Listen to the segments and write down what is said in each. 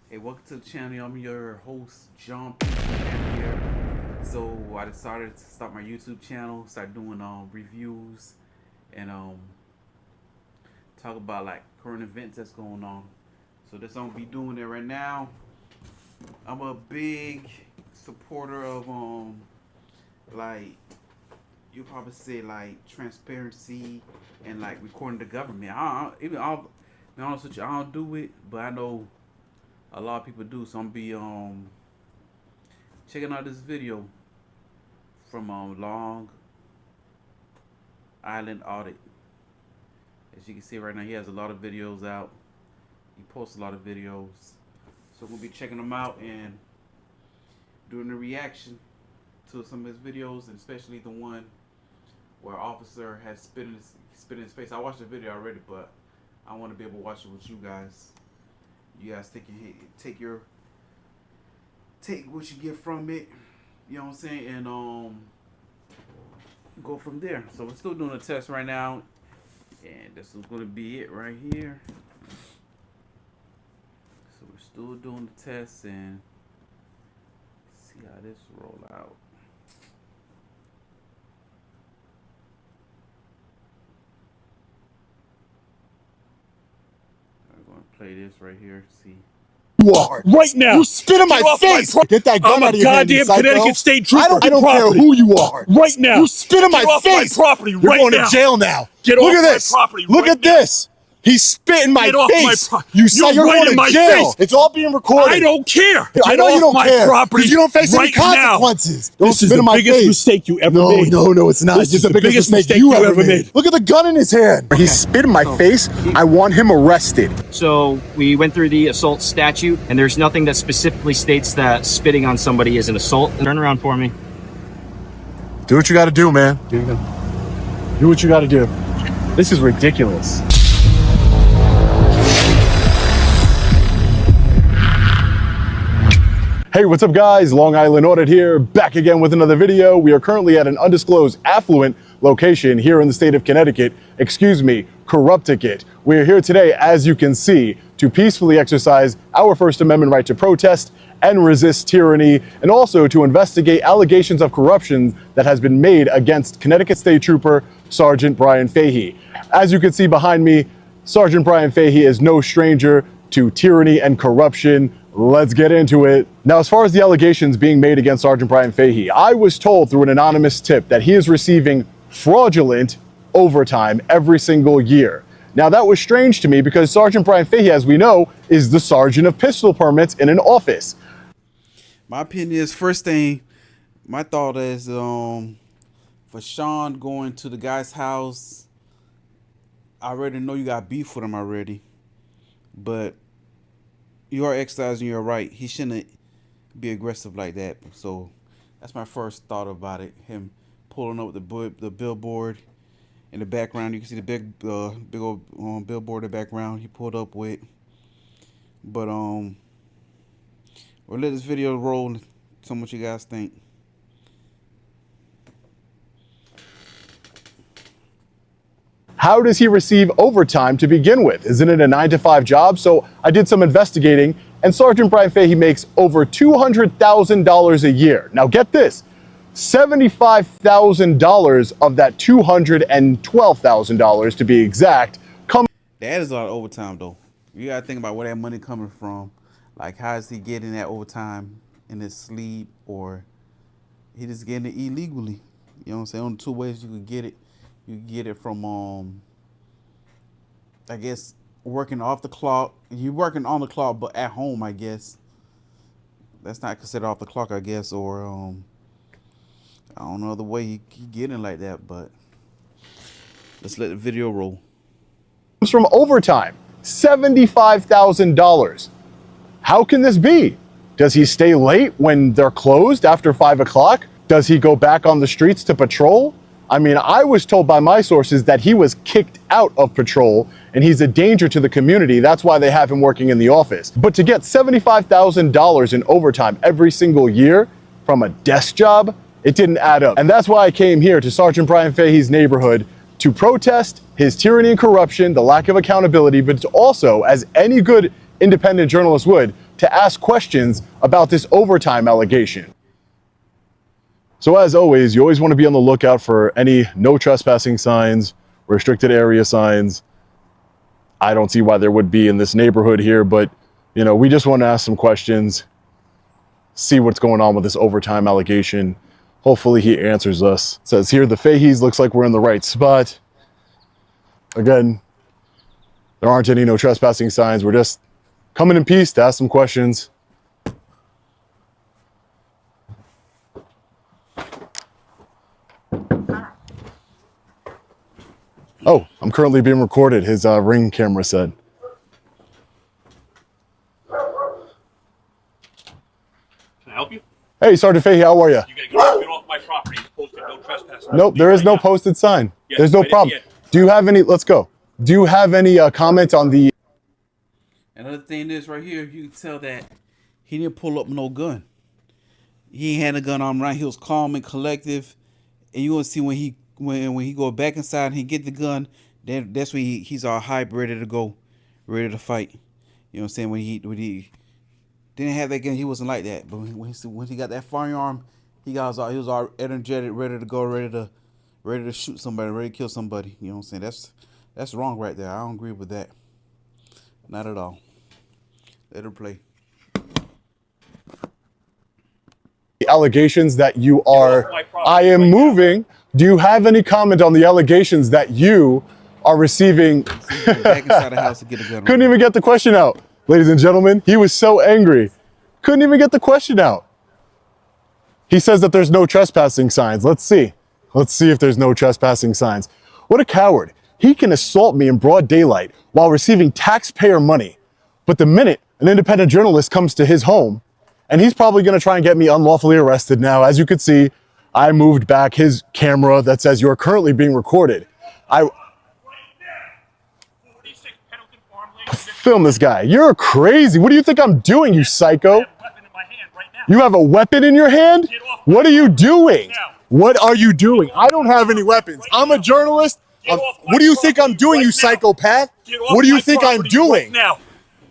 Hey, welcome to the channel. I'm your host, John here. So I decided to start my YouTube channel, start doing reviews and talk about like current events that's going on. So this I'm gonna be doing it right now. I'm a big supporter of like you probably say like transparency and like recording the government. I'll be honest with you, I don't do it, but I know a lot of people do. So I'm be checking out this video from Long Island Audit. As you can see right now, he has a lot of videos out. He posts a lot of videos. So we'll be checking them out and doing a reaction to some of his videos, and especially the one where officer has spit in his face. I watched the video already, but I want to be able to watch it with you guys. You guys take what you get from it, you know what I'm saying, and go from there. So we're still doing a test right now, and this is gonna be it right here. So we're still doing the test and see how this roll out. I'm gonna play this right here. See. You are right now. You spit in my face. Get that gun out of your hand, goddamn Connecticut State Trooper. I don't care who you are. Right now. You spit in my face. My property You're right going now. to jail now. Get Look off at my this. property Look right at now. this. He spit in my Get off my face. property. You said you're right going in my to jail. face. It's all being recorded. I don't care. I know Get you off don't my care property because you don't face any right now. consequences. Don't This is spit in the my biggest face. mistake you ever No, made. no, it's not. This It's is the biggest mistake you ever made. Look at the gun in his hand. He spit in my face. I want him arrested. So we went through the assault statute, and there's nothing that specifically states that spitting on somebody is an assault. Turn around for me. Do what you got to do, man. Do what you got to do. This is ridiculous. Hey, what's up guys? Long Island Audit here, back again with another video. We are currently at an undisclosed affluent location here in the state of Connecticut. Excuse me, Corrupticate. We are here today, as you can see, to peacefully exercise our First Amendment right to protest and resist tyranny, and also to investigate allegations of corruption that has been made against Connecticut State Trooper Sergeant Brian Fahey. As you can see behind me, Sergeant Brian Fahey is no stranger to tyranny and corruption. Let's get into it. Now, as far as the allegations being made against Sergeant Brian Fahey, I was told through an anonymous tip that he is receiving fraudulent overtime every single year. Now, that was strange to me because Sergeant Brian Fahey, as we know, is the sergeant of pistol permits in an office. My opinion is, first thing, my thought is for Sean going to the guy's house, I already know you got beef with him already, but you are exercising your right. He shouldn't be aggressive like that. So that's my first thought about it. Him pulling up the billboard in the background. You can see the big old billboard in the background he pulled up with. But we'll let this video roll and tell me what you guys think. How does he receive overtime to begin with? Isn't it a 9-to-5 job? So I did some investigating, and Sergeant Brian Fahey makes over $200,000 a year. Now get this, $75,000 of that $212,000 to be exact comes. That is a lot of overtime though. You gotta think about where that money coming from. Like, how is he getting that overtime in his sleep, or he just getting it illegally? You know what I'm saying? Only two ways you could get it. You get it from, I guess, working off the clock. You're working on the clock, but at home, I guess. That's not considered off the clock, I guess, or I don't know the way he getting like that, but let's let the video roll. Comes from overtime, $75,000. How can this be? Does he stay late when they're closed after 5 o'clock? Does he go back on the streets to patrol? I mean, I was told by my sources that he was kicked out of patrol and he's a danger to the community. That's why they have him working in the office. But to get $75,000 in overtime every single year from a desk job, it didn't add up. And that's why I came here to Sergeant Brian Fahey's neighborhood to protest his tyranny and corruption, the lack of accountability, but also, as any good independent journalist would, to ask questions about this overtime allegation. So as always, you always want to be on the lookout for any no trespassing signs, restricted area signs. I don't see why there would be in this neighborhood here, but you know, we just want to ask some questions, see what's going on with this overtime allegation. Hopefully he answers us. It says here, the Fahey's looks like we're in the right spot. Again, there aren't any no trespassing signs. We're just coming in peace to ask some questions. Oh, I'm currently being recorded, his Ring camera said. Can I help you? Hey, Sergeant Fahey, how are you? You gotta get off my property. It's posted no trespassing. Nope, there is no posted sign. Yeah, There's no right at problem. the end. Do you have any, let's go. Do you have any comment on the... Another thing is right here, you can tell that he didn't pull up no gun. He ain't had a gun on him, right? He was calm and collective. And you gonna see when he go back inside and he get the gun, then that's when he's all hype, ready to go, ready to fight. You know what I'm saying? When he didn't have that gun, he wasn't like that. But when he got that firearm, he was all energetic, ready to go, ready to shoot somebody, ready to kill somebody. You know what I'm saying? That's wrong right there. I don't agree with that. Not at all. Let her play. The allegations that you are... I am moving. Do you have any comment on the allegations that you are receiving? Back inside the house to get a gun. Couldn't even get the question out. Ladies and gentlemen, he was so angry. Couldn't even get the question out. He says that there's no trespassing signs. Let's see. Let's see if there's no trespassing signs. What a coward. He can assault me in broad daylight while receiving taxpayer money. But the minute an independent journalist comes to his home, and he's probably going to try and get me unlawfully arrested now. As you could see, I moved back his camera that says you're currently being recorded. Film this guy. You're crazy. What do you think I'm doing, you psycho? You have a weapon in your hand? What are you doing? What are you doing? I don't have any weapons. I'm a journalist. What do you think I'm doing, you psychopath? What do you think I'm doing? Now.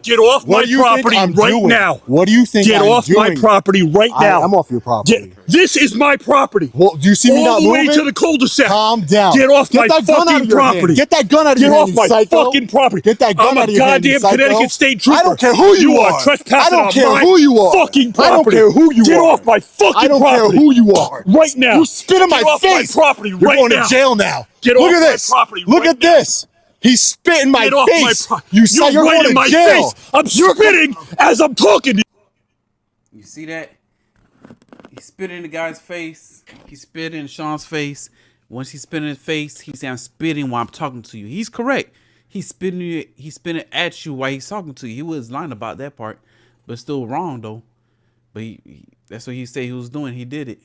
Get off my property right now. What do you think I'm doing? Get off my property right now. I'm off your property. This is my property. Well, do you see me not moving? All the way to the cul-de-sac. Calm down. Get off my fucking property. Get that gun out of your hand, Get off my fucking property. Get that gun out of your hand, I'm a goddamn Connecticut State Trooper. I don't care who you are. Trespassing I don't care on who you are. fucking property. I don't care who you are. Get off my fucking property. I don't care who you are. Right now. You spit in my face. Get off my property right now. You're going to jail now. Get Look off at my this. property Look right at this. He's spitting my face. You're you're right going in to my jail. face. I'm spitting as I'm talking to you. You see that? He spit in the guy's face. He spit in Sean's face. Once he spit in his face, he said, "I'm spitting while I'm talking to you." He's correct. He's spitting at you while he's talking to you. He was lying about that part, but still wrong though. But that's what he said he was doing. He did it.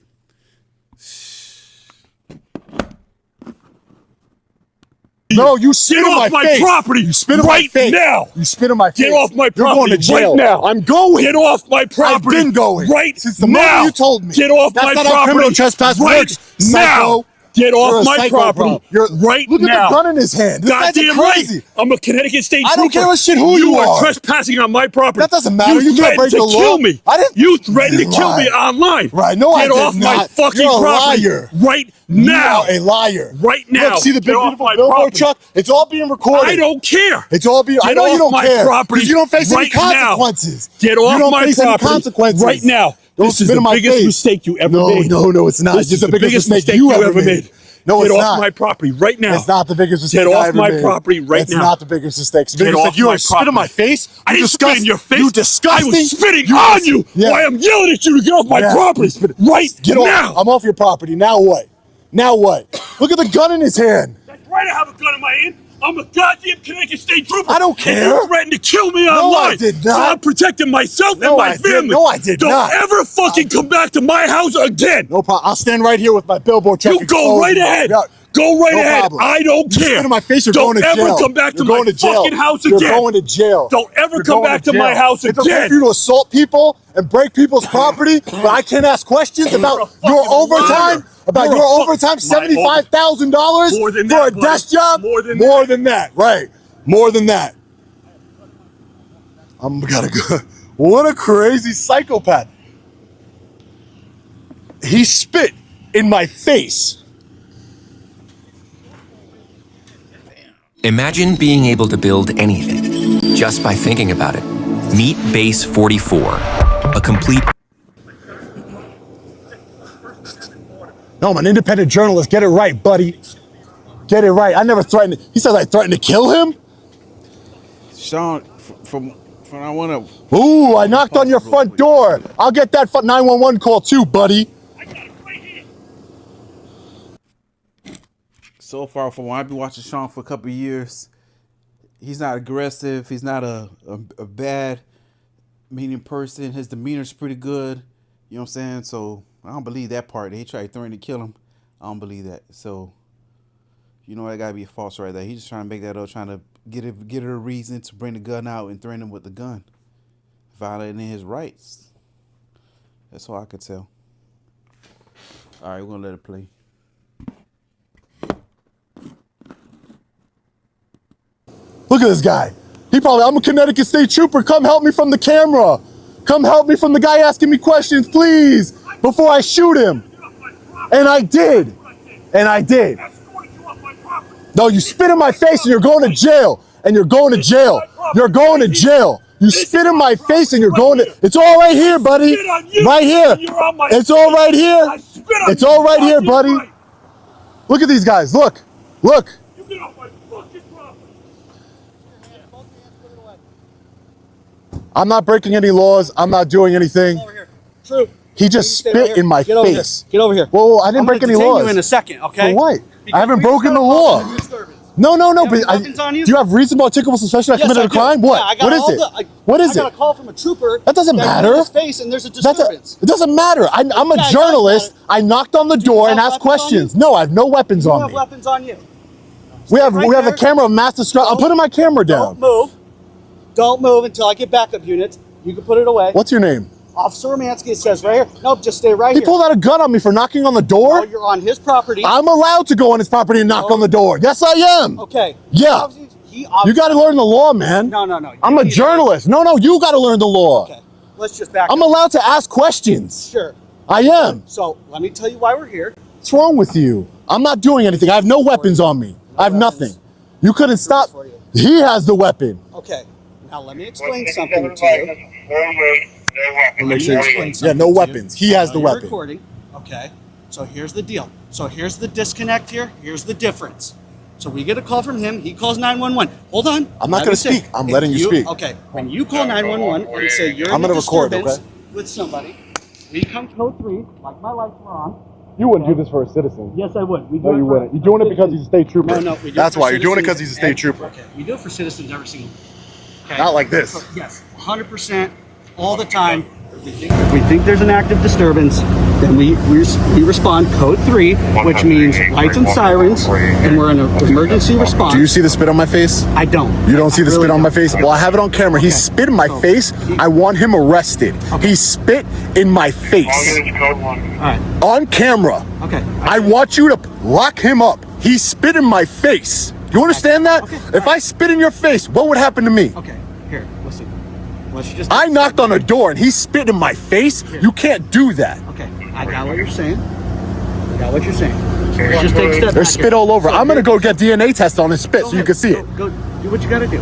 No, you spit in my face. Property. You spit in my face. Now. You spit in my face. Get off my property. You're going to jail. Right now. I'm going. Get off my property. I've been going. Right Since the now. moment you told me. Get off That's my not property. How criminal trespass right works, psycho. now. Get You're off a my psycho, property. Bro. Right Look now. at the gun in his hand. This guy's Goddamn crazy. right. I'm a Connecticut State Trooper. I don't care a shit who you are. are. Trespassing on my property. That doesn't matter. You can't break the law. Kill me. I didn't. You threatened to kill me online. Right. No, I did Get off not. my fucking You're a property. liar. Right now. You are a liar. Right now. Look, see the big Get off beautiful my billboard property. truck? It's all being recorded. I don't care. It's all being. I know you don't my care. property. Because you don't face any right now. consequences. Get off you don't my face property. Any consequences. Right now. This is the biggest mistake you ever made. No, it's not. This is the biggest mistake you ever made. No, Get it's off not. my property right now. It's not the biggest mistake. Get off I ever my made. property right it's now. It's not the biggest mistake. Get off you my spit in my face. I didn't spit in your face. You disgusting. I was spitting on you. Yeah. Why I'm yelling at you to get off my property right Get now. Off. I'm off your property. Now what? Now what? Look at the gun in his hand. That's right. I have a gun in my hand. I'm a goddamn Connecticut State Trooper. I don't care. You threatened to kill me online. No, I did not. So I'm protecting myself and my family. No, I did don't not. Don't ever fucking come back to my house again. No problem. I'll stand right here with my billboard truck. You go right ahead. Go right ahead. Problem. I don't care. Spit in my face. You're don't going to jail. Don't ever come back to my fucking house again. You're going to jail. Don't ever come back to my house again. It's okay for you to assault people and break people's property, but I can't ask questions about your overtime. About your overtime, $75,000 for a desk job. More than that. Right? More than that. I'm gotta go. What a crazy psychopath. He spit in my face. Imagine being able to build anything just by thinking about it. Meet Base 44, a complete... No, I'm an independent journalist. Get it right, buddy. Get it right. I never threatened. He says I threatened to kill him? Sean, from I want to. Ooh, I knocked on your front door. I'll get that 911 call too, buddy. I got it right here. So far, from when I've been watching Sean for a couple of years, he's not aggressive. He's not a bad meaning person. His demeanor's pretty good. You know what I'm saying? So I don't believe that part. He tried threatening to kill him. I don't believe that. So you know that gotta be false right there. He's just trying to make that up, trying to get it a reason to bring the gun out and threaten him with the gun, violating his rights. That's all I could tell. All right, we're gonna let it play. Look at this guy. I'm a Connecticut State Trooper. Come help me from the camera. Come help me from the guy asking me questions, please, before I shoot him. And I did. And I did. No, you spit in my face and you're going to jail. And you're going to jail. You're going to jail. You spit in my face and you're going to... It's all right here, buddy. Right here. It's all right here. It's all right here, buddy. Look at these guys. Look. Look. I'm not breaking any laws. I'm not doing anything. Over here. True. He just spit in my face. Get over here. Whoa, I didn't break any laws. I'm going to detain you in a second, okay? For what? Because I haven't we broken the just law. got a disturbance. No. But weapons on you? Do you have reasonable articulable suspicion I Yes, committed I a do. crime? What? Yeah, I got what is all it? the- What is I got it? a call from a trooper. That doesn't matter. In his face and there's a disturbance. It doesn't matter. I'm a Yeah, it does journalist. matter. I knocked on the door have and asked weapons on questions. you? No, I have no weapons You on have me. weapons on you. We have right a there. camera of mass destruction. I'm putting my camera down. Don't move. Don't move until I get backup units. You can put it away. What's your name? Officer Romansky, it says right here. Nope, just stay right He here. pulled out a gun on me for knocking on the door. No, you're on his property. I'm allowed to go on his property and knock No. on the door. Yes, I am. Okay. Yeah. You got to learn the law, man. No. I'm a You need to- journalist. No, you got to learn the law. Okay. Let's just back I'm up. allowed to ask questions. Sure. I am. So let me tell you why we're here. What's wrong with you? I'm not doing anything. I have no weapons on me. I have nothing. You couldn't stop. for you. He has the weapon. Okay. Now let me explain something to you. Make sure yeah, no weapons. He has the You're weapon. recording. Okay. So here's the deal. So here's the disconnect here. Here's the difference. So we get a call from him. He calls 911. Hold on. I'm not Let gonna me say, speak. I'm if letting you speak. Okay. When you call 911 and say you're I'm in a gonna record, disturbance okay? with somebody, we come code 3, like my lights were on. You wouldn't do this for a citizen. Yes, I would. We do No, it you for wouldn't. You're doing it because he's a state trooper. No, we do That's it for why. You're doing it because citizens he's a state and- trooper. Okay. We do it for citizens every single day. Okay? Not like this. So, yes, 100%, all the time. If we think there's an active disturbance, then we respond code 3, which means lights and sirens, and we're in an emergency response. Do you see the spit on my face? I don't. You don't see the I really spit on my don't. face? Well, I have it on camera. He Okay. spit in my So, face. I want him arrested. He spit in my face. All right. On camera. Okay. I want you to lock him up. He spit in my face. You understand that? Okay. If I spit in your face, what would happen to me? Okay. Here, listen. Let's just. I knocked on a door and he spit in my face. You can't do that. Okay. I got what you're saying. Let's just take a step There's back spit here. all over. So I'm gonna here- go get DNA test on his spit Go so you ahead. can see it. Go do what you gotta do.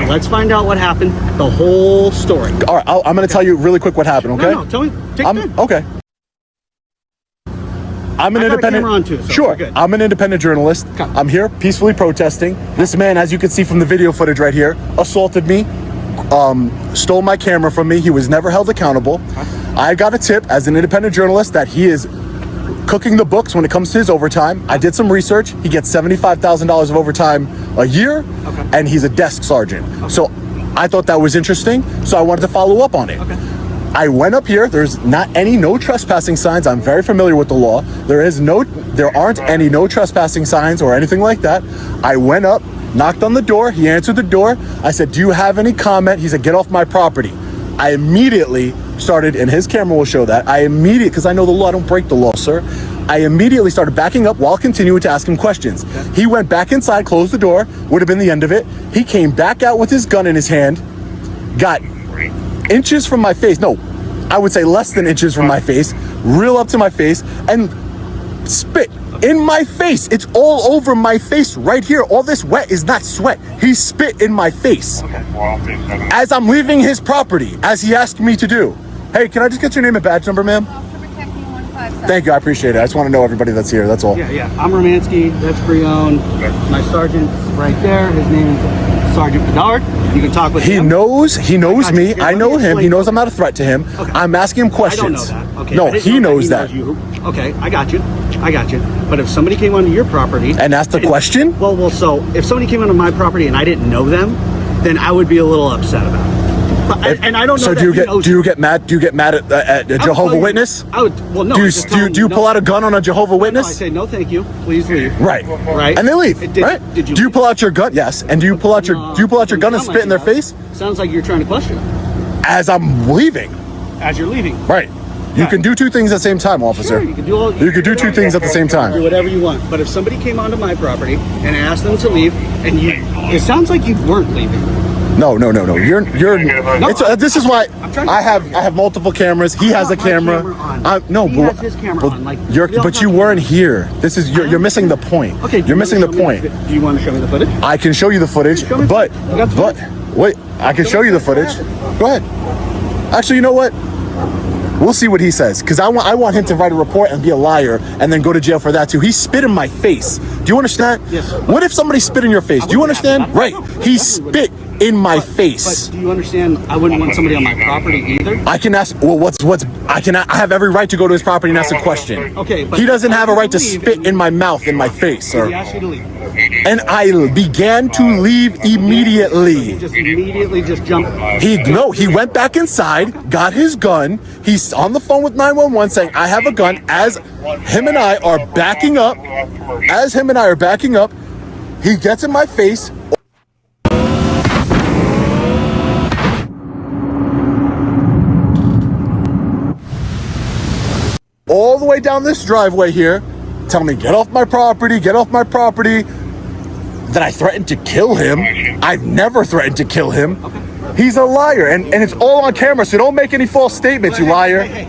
Let's find out what happened. The whole story. All right, I'm gonna tell you really quick what happened, okay? No, tell me. Take time. Okay. I'm an I got a independent. camera on too, so sure, we're good. I'm an independent journalist. Okay. I'm here peacefully protesting. This man, as you can see from the video footage right here, assaulted me, stole my camera from me. He was never held accountable. I got a tip as an independent journalist that he is cooking the books when it comes to his overtime. I did some research. He gets $75,000 of overtime a year, and he's a desk sergeant. So I thought that was interesting. So I wanted to follow up on it. I went up here. There's no trespassing signs. I'm very familiar with the law. There aren't any no trespassing signs or anything like that. I went up, knocked on the door. He answered the door. I said, "Do you have any comment?" He said, "Get off my property." I immediately started, and his camera will show that. Because I know the law, I don't break the law, sir. I immediately started backing up while continuing to ask him questions. He went back inside, closed the door, would have been the end of it. He came back out with his gun in his hand, got inches from my face. No, I would say less than inches from my face, real up to my face, and spit in my face. It's all over my face right here. All this wet is not sweat. He spit in my face as I'm leaving his property, as he asked me to do. Hey, can I just get your name and badge number, ma'am? Thank you, I appreciate it. I just want to know everybody that's here, that's all. Yeah. I'm Romansky, that's Brion. My sergeant right there, his name is Sergeant Bedard. You can talk with him. He knows me. I know him. He knows I'm not a threat to him. Okay. I'm asking him questions. I don't know that. Okay. No, he knows that. Okay, I got you. But if somebody came onto your property and asked a question? Well, so if somebody came onto my property and I didn't know them, then I would be a little upset about it. And I don't know. So do you get mad? Do you get mad at a Jehovah's Witness? Do you pull out a gun on a Jehovah's Witness? I say no, thank you. Please leave. Right. And they leave. Right. Do you pull out your gun? Yes. And do you pull out your gun and spit in their face? Sounds like you're trying to question them. As I'm leaving. As you're leaving. Right. You can do two things at the same time, officer. Sure, you can do two things at the same time. Do whatever you want. But if somebody came onto my property and asked them to leave, and it sounds like you weren't leaving. No. This is why I have multiple cameras. He has a camera. He has his camera on. Like, but you weren't here. This is you're missing the point. Okay. You're missing the point. Do you want to show me the footage? I can show you the footage, but wait, I can show you the footage. Go ahead. Actually, you know what? We'll see what he says, because I want him to write a report and be a liar and then go to jail for that too. He spit in my face. Do you understand? Yes. What if somebody spit in your face? Do you understand? Right. He spit in my face. But do you understand? I wouldn't want somebody on my property either. I can ask. Well, I have every right to go to his property and ask a question. Okay. But he doesn't have a right to spit in my mouth, in my face, sir. He asked you to leave. And I began to leave immediately. He just jumped. He went back inside, got his gun. He's on the phone with 911 saying, I have a gun. As him and I are backing up, he gets in my face. All the way down this driveway here, tell me, get off my property. That I threatened to kill him. I've never threatened to kill him. He's a liar, and it's all on camera, so don't make any false statements, you liar. You're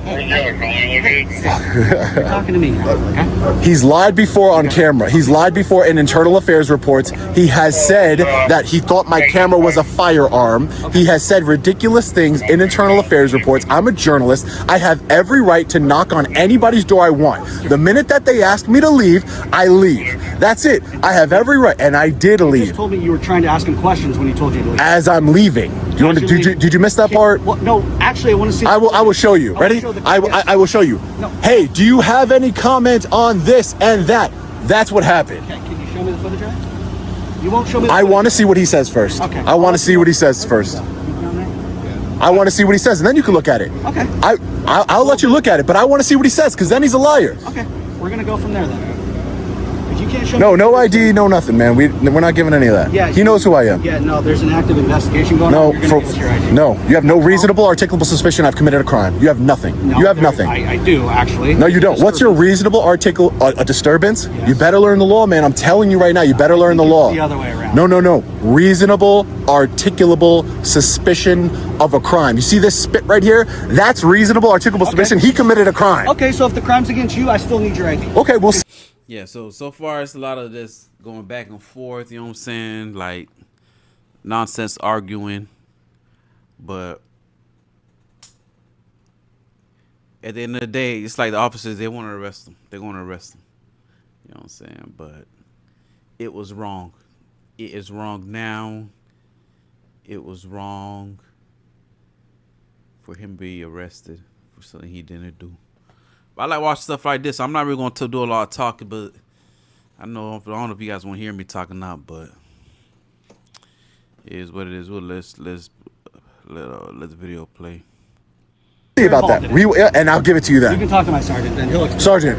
talking to me, okay? He's lied before on camera. He's lied before in internal affairs reports. He has said that he thought my camera was a firearm. He has said ridiculous things in internal affairs reports. I'm a journalist. I have every right to knock on anybody's door I want. The minute that they ask me to leave, I leave. That's it. I have every right, and I did leave. You just told me you were trying to ask him questions when he told you to leave. As I'm leaving. Did you miss that part? Well, no, actually, I want to see. I will show you. Ready? I will show you. No. Hey, do you have any comment on this and that? That's what happened. Okay, can you show me the footage, right? You won't show me the I footage. want to see what he says first. Okay. I want to see what he says first. I want to see what he says, and then you can look at it. Okay. I'll let you look at it, but I want to see what he says, because then he's a liar. Okay, we're going to go from there then. If you can't show No, me no ID, no nothing, man. We're not giving any of that. Yeah, he knows who I am. Yeah, no, there's an active investigation going on. You're gonna give us your ID. No, you have no reasonable articulable suspicion I've committed a crime. You have nothing. No, you have nothing. I do, actually. No, you don't. What's your reasonable a disturbance? Yes. You better learn the law, man. I'm telling you right now, you better learn the law. It's the other way around. No. Reasonable, articulable suspicion of a crime. You see this spit right here? That's reasonable, articulable suspicion. He committed a crime. Okay, so if the crime's against you, I still need your ID. Okay, we'll see. Yeah, so far it's a lot of this going back and forth, you know what I'm saying? Like nonsense arguing. But at the end of the day, it's like the officers, they want to arrest him. They're going to arrest him. You know what I'm saying? But it was wrong. It is wrong now. It was wrong for him to be arrested for something he didn't do. But I like watch stuff like this. I'm not really going to do a lot of talking, but I don't know if you guys want to hear me talking or not, but it is what it is. Well, let the video play. About that, and I'll give it to you then. You can talk to my sergeant, then he'll explain. Sergeant,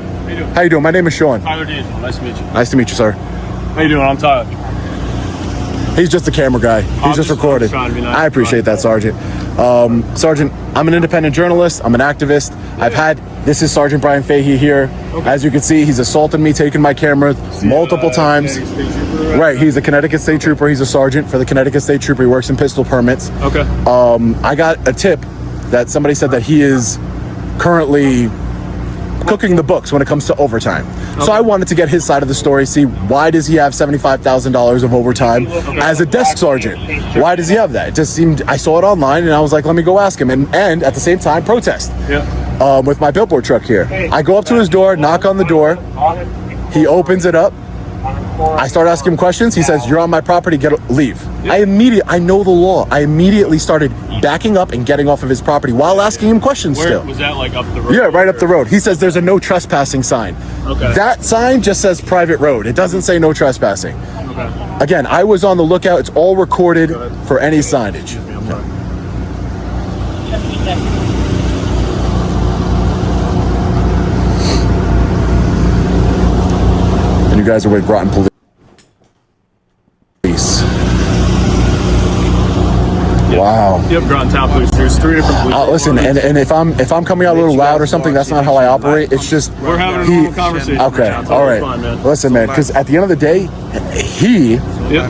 how you doing? My name is Sean. Tyler Diesel. Nice to meet you. Nice to meet you, sir. How you doing? I'm Tyler. He's just a camera guy. He's just recording. I appreciate that, Sergeant. Sergeant, I'm an independent journalist. I'm an activist. This is Sergeant Brian Fahey here. Okay. As you can see, he's assaulted me, taken my camera multiple times. Right, he's a Connecticut State Trooper. He's a sergeant for the Connecticut State Trooper. He works in pistol permits. Okay. I got a tip that somebody said that he is currently cooking the books when it comes to overtime. Okay. So I wanted to get his side of the story, see why does he have $75,000 of overtime as a desk sergeant? Why does he have that? It just seemed, I saw it online and I was like, let me go ask him, and at the same time protest. Yeah. With my billboard truck here. I go up to his door, knock on the door, he opens it up. I start asking him questions. He says, "You're on my property, leave." Yeah. I know the law. I immediately started backing up and getting off of his property while asking him questions. Where still. Was that, like, up the road? Yeah, right up the road. He says there's a no trespassing sign. Okay. That sign just says private road. It doesn't say no trespassing. Okay. Again, I was on the lookout. It's all recorded for any signage. And you guys are with Groton Police. Wow. Yep, Groton Town Police. There's 3 different police. Listen, and if I'm coming out a little loud or something, that's not how I operate. It's just we're having a normal conversation. Okay, all right. Fine, listen, man, because at the end of the day, he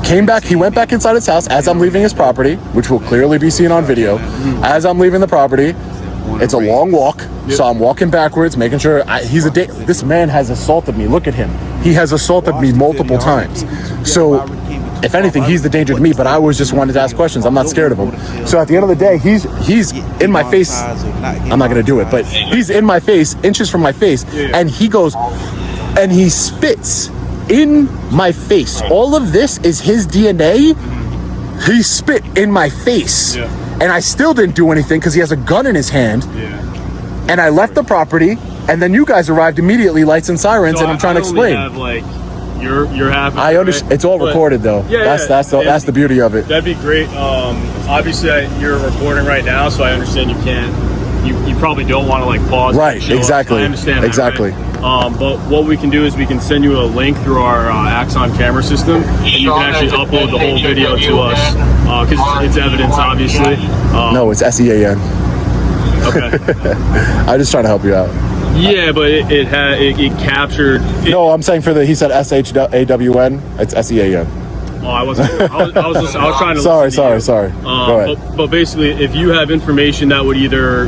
came back. He went back inside his house as I'm leaving his property, which will clearly be seen on video. As I'm leaving the property, it's a long walk, so I'm walking backwards, making sure this man has assaulted me. Look at him. He has assaulted me multiple times. So if anything, he's the danger to me, but I was just wanted to ask questions. I'm not scared of him. So at the end of the day, he's in my face. I'm not going to do it, but he's in my face, inches from my face, and he goes, and he spits in my face. All of this is his DNA. He spit in my face. And I still didn't do anything because he has a gun in his hand. And I left the property, and then you guys arrived immediately, lights and sirens, and I'm trying to explain. You're half. I understand. It's all recorded though. That's the beauty of it. That'd be great. Obviously, you're recording right now, so I understand you can't. You probably don't want to like pause. Right. Exactly. I understand. Exactly. That, right? But what we can do is we can send you a link through our Axon camera system, and you can actually upload the whole video to us because it's evidence, obviously. No, it's SEAN. Okay. I'm just trying to help you out. Yeah, but it captured. No, I'm saying he said SHAWN. It's SEAN. Oh, I was trying to. Sorry. Go ahead. But basically, if you have information that would either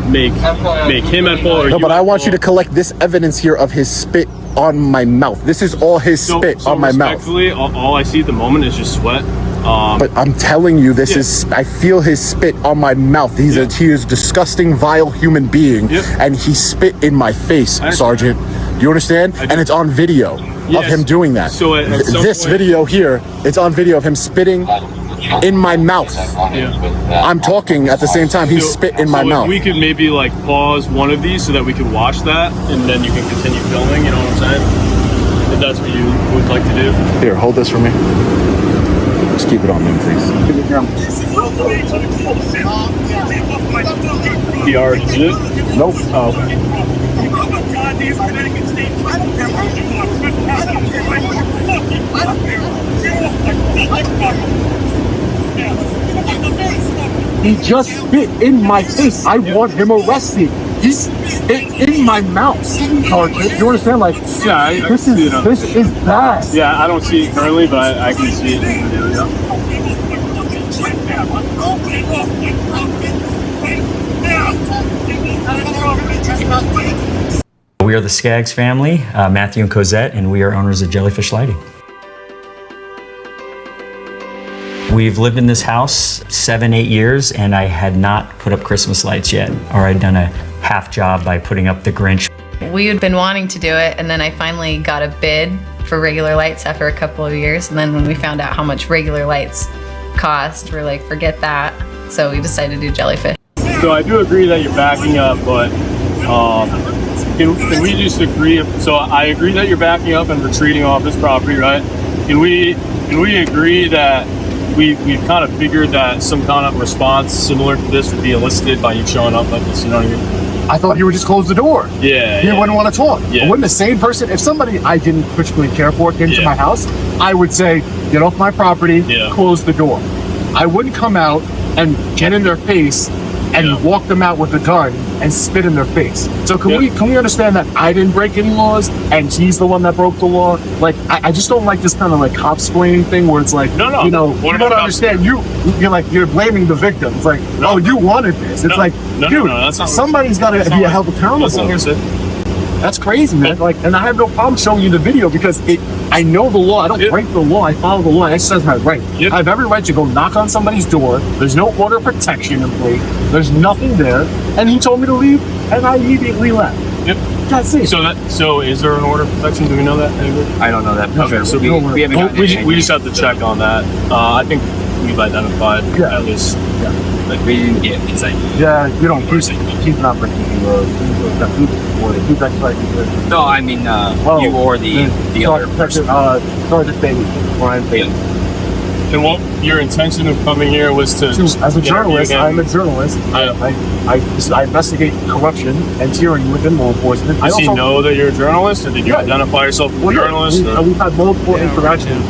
make him at fault, or no, but I want you to collect this evidence here of his spit on my mouth. This is all his spit on my mouth. Respectfully, all I see at the moment is just sweat. But I'm telling you, this is. I feel his spit on my mouth. He is a disgusting, vile human being, and he spit in my face, Sergeant. You understand? And it's on video of him doing that. So this video here, it's on video of him spitting in my mouth. I'm talking at the same time. He spit in my mouth. We could maybe like pause one of these so that we could watch that, and then you can continue filming. You know what I'm saying? If that's what you would like to do. Here, hold this for me. Just keep it on him, please. He already did it? Nope. Oh, okay. He just spit in my face. I want him arrested. He spit in my mouth. Sergeant, you understand? Like, yeah, this is bad. Yeah, I don't see it currently, but I can see it in the video. We are the Skaggs family, Matthew and Cosette, and we are owners of Jellyfish Lighting. We've lived in this house 7-8 years, and I had not put up Christmas lights yet, or I'd done a half job by putting up the Grinch. We had been wanting to do it, and then I finally got a bid for regular lights after a couple of years, and then when we found out how much regular lights cost, we're like, forget that. So we decided to do Jellyfish. So I do agree that you're backing up, but can we just agree? So I agree that you're backing up and retreating off this property, right? Can we agree that we've kind of figured that some kind of response similar to this would be elicited by you showing up like this? You know what I mean? I thought he would just close the door. Yeah. He wouldn't want to talk. Yeah. But when the same person, if somebody I didn't particularly care for came to my house, I would say, get off my property, close the door. I wouldn't come out and get in their face and walk them out with a gun and spit in their face. So can we understand that I didn't break any laws and he's the one that broke the law? Like I just don't like this kind of like cop splaining thing where it's like, no, you know, you don't understand. You're blaming the victim. It's like, oh, you wanted this. It's like, dude, somebody's got to be held accountable. That's crazy, man. Like, and I have no problem showing you the video because I know the law. I don't break the law. I follow the law. I exercise my right. I have every right to go knock on somebody's door. There's no order of protection in place. There's nothing there. And he told me to leave, and I immediately left. Yep. That's it. So is there an order of protection? Do we know that? I don't know that. Okay, so we haven't gotten anything. We just have to check on that. I think we've identified at least. Like we didn't get insight. Yeah, you don't. He's not breaking the laws. He's actually. No, I mean you or the other person. Sergeant Bailey, Ryan Bailey. And what your intention of coming here was to as a journalist, I'm a journalist. I investigate corruption and tyranny within law enforcement. Does he know that you're a journalist, or did you identify yourself as a journalist? We've had multiple interactions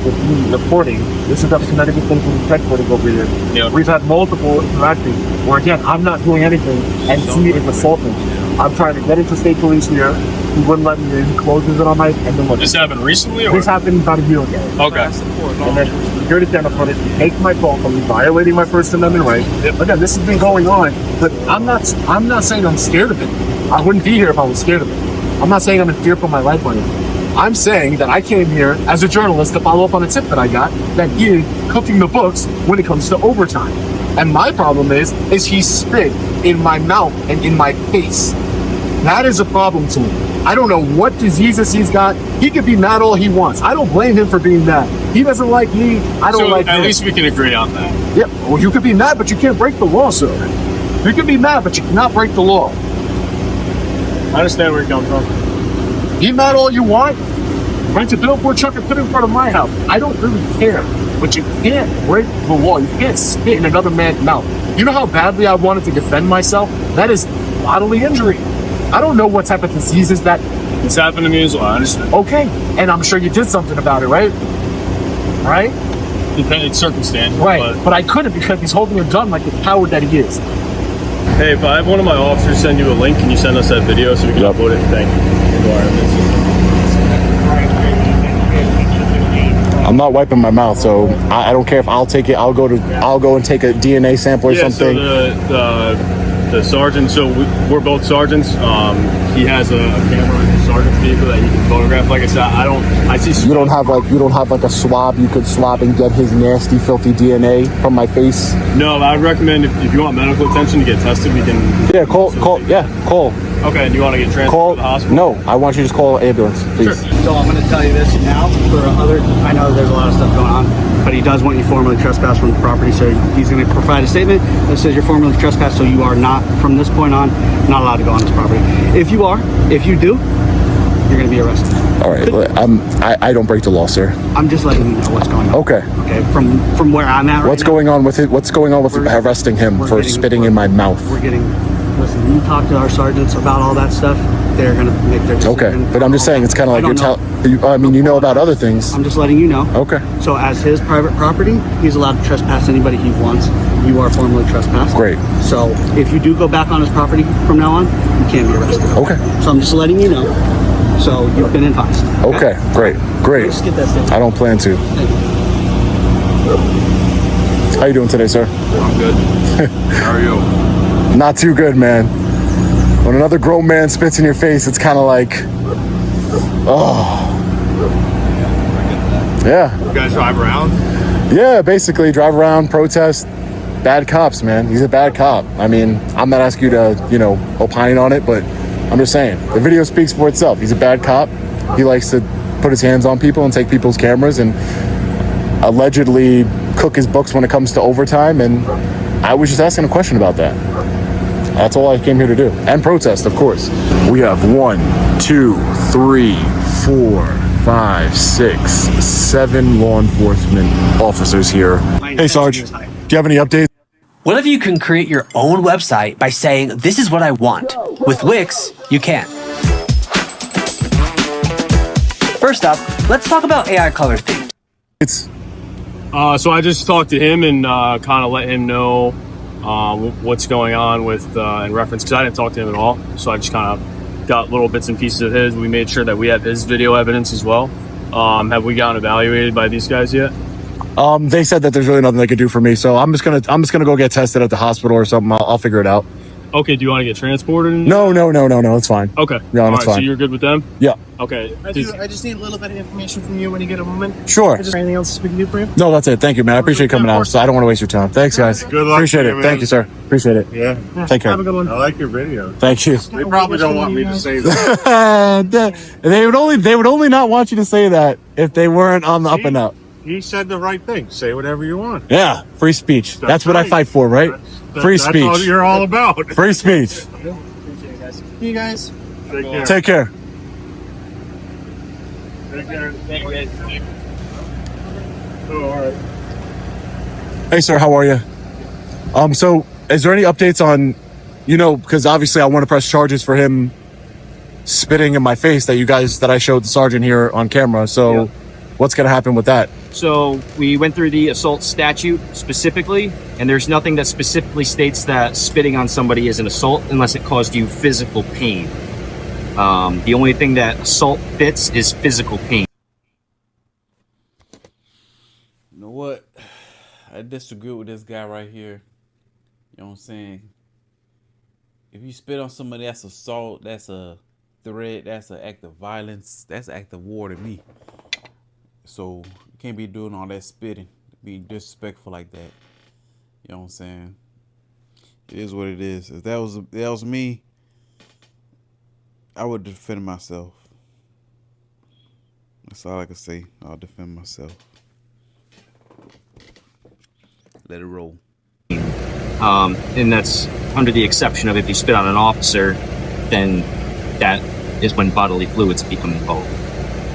with me reporting. This is up to Connecticut thing from the tech footage over here. Yeah. We've had multiple interactions where again, I'm not doing anything and he is assaulting. I'm trying to get into state police here. He wouldn't let me in. He closes it on my and then look. This happened recently, or this happened about a year ago. Okay. And then you're the Democrat. You take my phone from me, violating my First Amendment right. Again, this has been going on, but I'm not saying I'm scared of it. I wouldn't be here if I was scared of it. I'm not saying I'm in fear for my life or anything. I'm saying that I came here as a journalist to follow up on a tip that I got that he is cooking the books when it comes to overtime. And my problem is he spit in my mouth and in my face. That is a problem to me. I don't know what diseases he's got. He could be mad all he wants. I don't blame him for being mad. He doesn't like me. I don't like him. At least we can agree on that. Yeah, well, you could be mad, but you can't break the law, sir. You can be mad, but you cannot break the law. I understand where you're coming from. Be mad all you want. Rent a billboard truck and put it in front of my house. I don't really care. But you can't break the law. You can't spit in another man's mouth. You know how badly I wanted to defend myself? That is bodily injury. I don't know what type of diseases that... It's happened to me as well, I understand. Okay, and I'm sure you did something about it, right? Right? It's circumstantial. Right, but I couldn't because he's holding a gun like the coward that he is. Hey, if I have one of my officers send you a link, can you send us that video so we can upload it? Thank you. I'm not wiping my mouth, so I don't care if I'll take it. I'll go and take a DNA sample or something. So the sergeant, so we're both sergeants. He has a camera in his sergeant's vehicle that he can photograph. Like I said, I see. You don't have like a swab you could swab and get his nasty, filthy DNA from my face. No, I would recommend if you want medical attention to get tested, we can. Yeah, call. Okay, and you want to get transferred to the hospital? No, I want you to just call an ambulance, please. Sure. So I'm going to tell you this now for other. I know there's a lot of stuff going on, but he does want you formally trespassed from the property, so he's going to provide a statement that says you're formally trespassed, so you are not, from this point on, not allowed to go on this property. If you do, you're going to be arrested. All right, I don't break the law, sir. I'm just letting you know what's going on. Okay. Okay. From where I'm at. What's going on with it? What's going on with arresting him for spitting in my mouth? Listen, you talk to our sergeants about all that stuff. They're going to make their decision. Okay, but I'm just saying it's kind of like you know about other things. I'm just letting you know. Okay. So as his private property, he's allowed to trespass anybody he wants. You are formally trespassed. Great. So if you do go back on his property from now on, you can't be arrested. Okay. So I'm just letting you know. So you've been advised. Okay, great. Just get that statement. I don't plan to. Thank you. How you doing today, sir? I'm good. How are you? Not too good, man. When another grown man spits in your face, it's kind of like, oh. Yeah. You guys drive around? Yeah, basically drive around, protest. Bad cops, man. He's a bad cop. I mean, I'm not asking you to, opine on it, but I'm just saying. The video speaks for itself. He's a bad cop. He likes to put his hands on people and take people's cameras and allegedly cook his books when it comes to overtime, and I was just asking a question about that. That's all I came here to do. And protest, of course. We have 1, 2, 3, 4, 5, 6, 7 law enforcement officers here. Hey, Sarge, do you have any updates? What if you can create your own website by saying, this is what I want? With Wix, you can. First up, let's talk about AI color themes. So I just talked to him and kind of let him know what's going on with in reference, because I didn't talk to him at all. So I just kind of got little bits and pieces of his. We made sure that we have his video evidence as well. Have we gotten evaluated by these guys yet? They said that there's really nothing they could do for me, so I'm just gonna go get tested at the hospital or something. I'll figure it out. Okay, do you want to get transported? No, it's fine. Okay. No, all it's right, fine. So you're good with them? Yeah. Okay. I just need a little bit of information from you when you get a moment. Sure. Is there anything else we can do for you? No, that's it. Thank you, man. I appreciate you coming out. So I don't want to waste your time. Thanks, guys. Good luck Appreciate to it. you, Thank man. you, sir. Appreciate it. Yeah. Take care. Have a good one. I like your video. Thank you. They probably don't want me to say that. They would only not want you to say that if they weren't on the up and up. He said the right thing. Say whatever you want. Yeah, free speech. That's what I right. fight for, right? Free That's speech. all you're all about. Free speech. See you guys. Take care. Take care. Take care. Oh, all right. Hey, sir, how are you? So is there any updates on, because obviously I want to press charges for him spitting in my face that I showed the sergeant here on camera. So what's going to happen with that? So we went through the assault statute specifically, and there's nothing that specifically states that spitting on somebody is an assault unless it caused you physical pain. The only thing that assault fits is physical pain. You know what? I disagree with this guy right here. You know what I'm saying? If you spit on somebody, that's assault, that's a threat, that's an act of violence, that's an act of war to me. So you can't be doing all that spitting, being disrespectful like that. You know what I'm saying? It is what it is. If that was me, I would defend myself. That's all I can say. I'll defend myself. Let it roll. And that's under the exception of if you spit on an officer, then that is when bodily fluids become involved.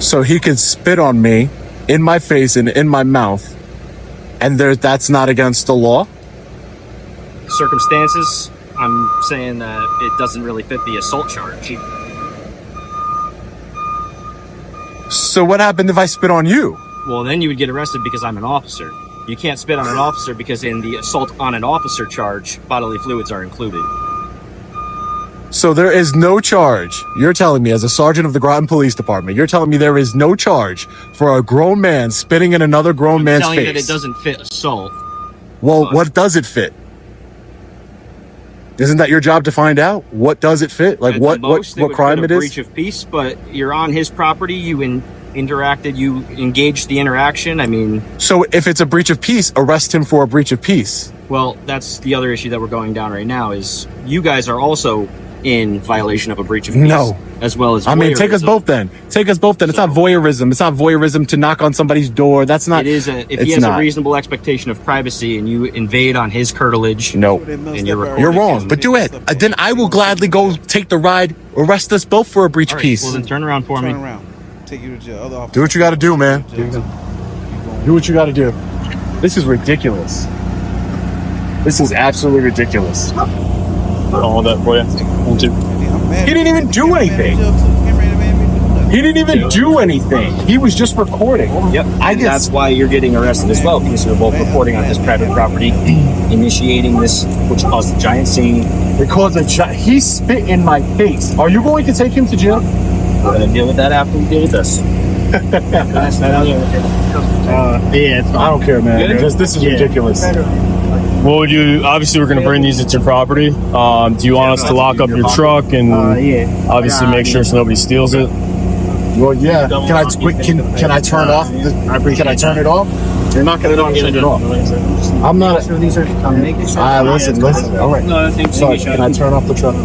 So he could spit on me in my face and in my mouth, and that's not against the law? Circumstances, I'm saying that it doesn't really fit the assault charge. So what happened if I spit on you? Well, then you would get arrested because I'm an officer. You can't spit on an officer because in the assault on an officer charge, bodily fluids are included. So there is no charge. You're telling me, as a sergeant of the Groton Police Department, you're telling me there is no charge for a grown man spitting in another grown man's I'm telling face. you that it doesn't fit assault. Well, what does it fit? Isn't that your job to find out? What does it fit? Like At what the most, what crime would it fit a is? breach of peace, but you're on his property. You interacted. You engaged the interaction. I mean, So if it's a breach of peace, arrest him for a breach of peace. well, that's the other issue that we're going down right now. Is you guys are also in violation of a breach of peace. No. As well as I mean, take us voyeurism. both then. Take us both then. It's not voyeurism. It's not voyeurism to knock on somebody's door. That's not. It is if it's he has not. a reasonable expectation of privacy and you invade on his curtilage. No. And you're You're wrong, but do it. Then I will gladly go take the ride, arrest us both for a breach of peace. Well, then turn around for me. Turn around. Take you to jail. Other officers. Do what you got to do, man. Jail. Do what you got to do. This is ridiculous. This is absolutely ridiculous. All that for you. 1, 2. He didn't even do anything. He didn't even do anything. He was just recording. Yep. I That's why you're getting arrested as well, because you're both reporting on his private property, initiating this, which caused a giant scene. He spit in my face. Are you going to take him to jail? We're gonna deal with that after we deal with this. I don't care, man. This is ridiculous. What would you? Obviously, we're going to bring these at your property. Do you want us to lock up your truck and obviously make sure so nobody steals it? Well, yeah. Can I turn off? Can I turn it off? You're not going to turn it off. I'm not. Listen. All right. Sorry, can I turn off the truck?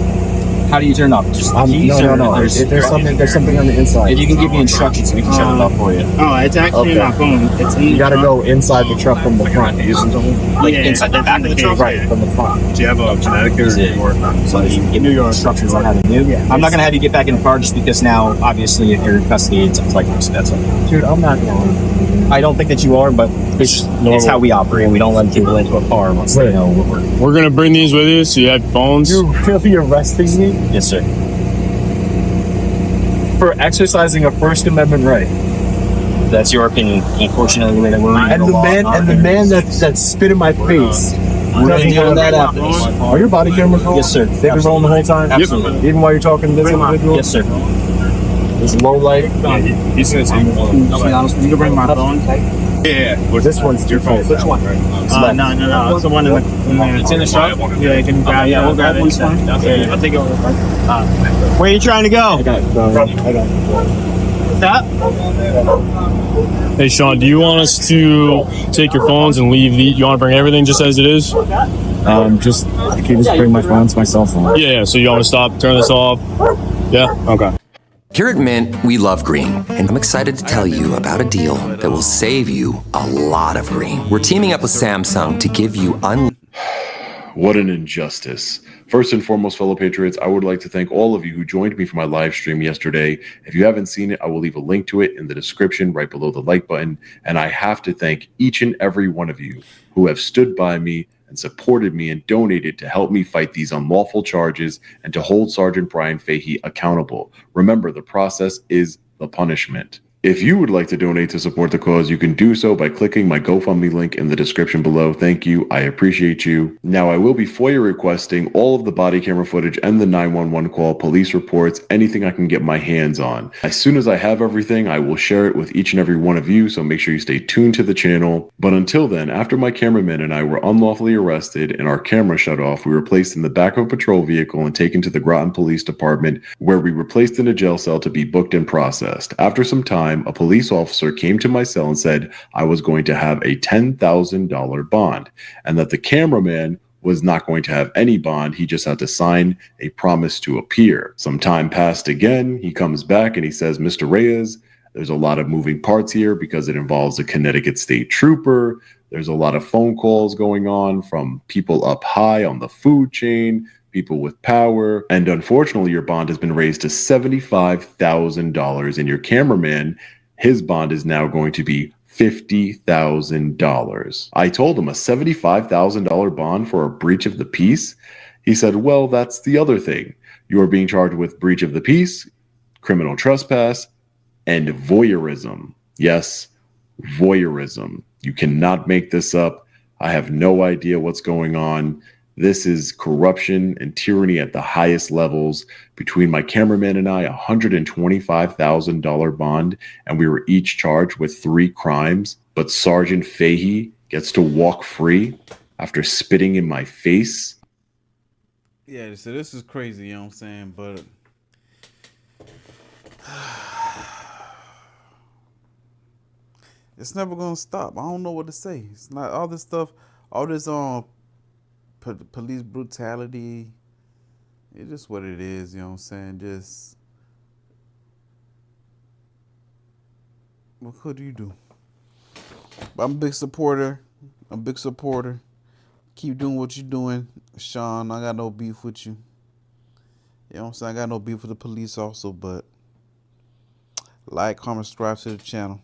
How do you turn off? Just the keys, or No. There's something on the inside. If you can give me instructions, we can shut it off for you. Oh, it's actually in my phone. It's in You got to go inside the truck from the front. Like inside the back of the truck. Right, from the front. Do you have a Connecticut Is it- or So you can give me your instructions on how to do. I'm not gonna have you get back in the car just because now, obviously, if you're in custody, it's like this. That's okay. Dude, I'm not going. I don't think that you are, but it's how we operate. We don't let people into a car unless they know what We're gonna bring these with you, so you have phones. You're really arresting me Yes, sir. for exercising a First Amendment right. That's your opinion. Unfortunately, the way that we're reading And the man that spit in my face. we're gonna deal with that after this. Are your body cameras rolling? Yes, sir. They've been rolling the whole time? Absolutely. Even while you're talking to this individual? Yes, sir. This low light? He's gonna take You can bring my phone. Yeah. This one's your phone. Which one? No. It's the one in the. It's in the shop. Yeah, you can grab. Yeah, we'll grab it. Yeah, I'll take it over. Where are you trying to go? I got it. That? Hey Sean, do you want us to take your phones and leave the? You want to bring everything just as it is? Just, I can just bring my phone. It's my cell phone. Yeah. So you want to stop, turn this off? Yeah. Okay. Here at Mint, we love green, and I'm excited to tell you about a deal that will save you a lot of green. We're teaming up with Samsung to give you What an injustice. First and foremost, fellow patriots, I would like to thank all of you who joined me for my live stream yesterday. If you haven't seen it, I will leave a link to it in the description right below the like button. And I have to thank each and every one of you who have stood by me and supported me and donated to help me fight these unlawful charges and to hold Sergeant Brian Fahey accountable. Remember, the process is the punishment. If you would like to donate to support the cause, you can do so by clicking my GoFundMe link in the description below. Thank you. I appreciate you. Now, I will be FOIA requesting all of the body camera footage and the 911 call, police reports, anything I can get my hands on. As soon as I have everything, I will share it with each and every one of you, so make sure you stay tuned to the channel. But until then, after my cameraman and I were unlawfully arrested and our camera shut off, we were placed in the back of a patrol vehicle and taken to the Groton Police Department, where we were placed in a jail cell to be booked and processed. After some time, a police officer came to my cell and said I was going to have a $10,000 bond and that the cameraman was not going to have any bond. He just had to sign a promise to appear. Some time passed again. He comes back and he says, Mr. Reyes, there's a lot of moving parts here because it involves a Connecticut state trooper. There's a lot of phone calls going on from people up high on the food chain, people with power, and unfortunately your bond has been raised to $75,000 and your cameraman, his bond is now going to be $50,000. I told him a $75,000 bond for a breach of the peace. He said, well, that's the other thing. You are being charged with breach of the peace, criminal trespass, and voyeurism. Yes, voyeurism. You cannot make this up. I have no idea what's going on. This is corruption and tyranny at the highest levels. Between my cameraman and I, $125,000 bond, and we were each charged with 3 crimes. But Sergeant Fahey gets to walk free after spitting in my face. Yeah, so this is crazy, you know what I'm saying? But it's never gonna stop. I don't know what to say. It's not all this stuff, all this police brutality. It's just what it is, you know what I'm saying? Just what could you do? But I'm a big supporter. Keep doing what you're doing, Sean. I got no beef with you. You know what I'm saying? I got no beef with the police also, but like, comment, subscribe to the channel.